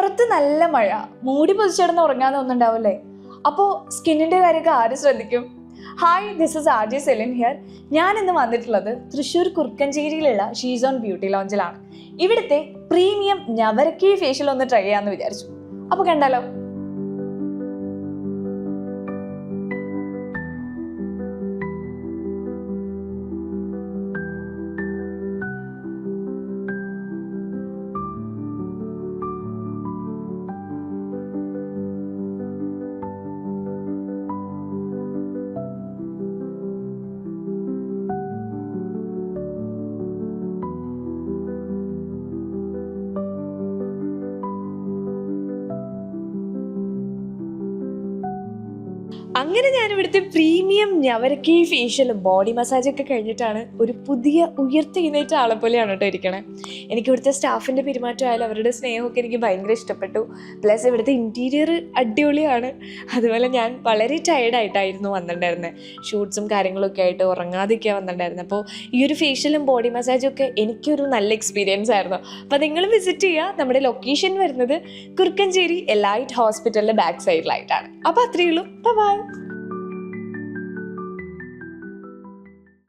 പുറത്ത് നല്ല മഴ, മൂടി പൊതിച്ചിടന്ന് ഉറങ്ങാതെ ഒന്നുണ്ടാവില്ലേ? അപ്പോൾ സ്കിന്നിൻ്റെ കാര്യമൊക്കെ ആര് ശ്രദ്ധിക്കും? Hi, this is R J Celine here. ഞാൻ ഇന്ന് വന്നിട്ടുള്ളത് തൃശ്ശൂർ കുറുക്കഞ്ചേരിയിലുള്ള ഷീസ് ഓൺ ബ്യൂട്ടി ലോഞ്ചിലാണ്. ഇവിടുത്തെ പ്രീമിയം ഞവരക്കി ഫേഷ്യൽ ഒന്ന് ട്രൈ ചെയ്യാമെന്ന് വിചാരിച്ചു. അപ്പോൾ കണ്ടാലോ? അങ്ങനെ ഞാൻ ഇവിടുത്തെ പ്രീമിയം ഞവരക്കി ഫേഷ്യലും ബോഡി മസാജൊക്കെ കഴിഞ്ഞിട്ടാണ് ഒരു പുതിയ ഉയർത്തെഴുന്നേറ്റ ആളെ പോലെയാണ് കേട്ടോ ഇരിക്കണേ. എനിക്ക് ഇവിടുത്തെ സ്റ്റാഫിൻ്റെ പെരുമാറ്റമായാലും അവരുടെ സ്നേഹമൊക്കെ എനിക്ക് ഭയങ്കര ഇഷ്ടപ്പെട്ടു. പ്ലസ് ഇവിടുത്തെ ഇൻറ്റീരിയർ അടിപൊളിയാണ്. അതുപോലെ ഞാൻ വളരെ ടയർഡായിട്ടായിരുന്നു വന്നിട്ടുണ്ടായിരുന്നത്. ഷൂട്ട്സും കാര്യങ്ങളൊക്കെ ആയിട്ട് ഉറങ്ങാതെയൊക്കെയാണ് വന്നിട്ടുണ്ടായിരുന്നത്. അപ്പോൾ ഈ ഒരു ഫേഷ്യലും ബോഡി മസാജും ഒക്കെ എനിക്കൊരു നല്ല എക്സ്പീരിയൻസ് ആയിരുന്നു. അപ്പോൾ നിങ്ങൾ വിസിറ്റ് ചെയ്യുക. നമ്മുടെ ലൊക്കേഷൻ വരുന്നത് കുറുക്കഞ്ചേരി എലൈറ്റ് ഹോസ്പിറ്റലിൻ്റെ ബാക്ക് സൈഡിലായിട്ടാണ്. അപ്പോൾ അത്രയേ ഉള്ളൂ. ബൈ.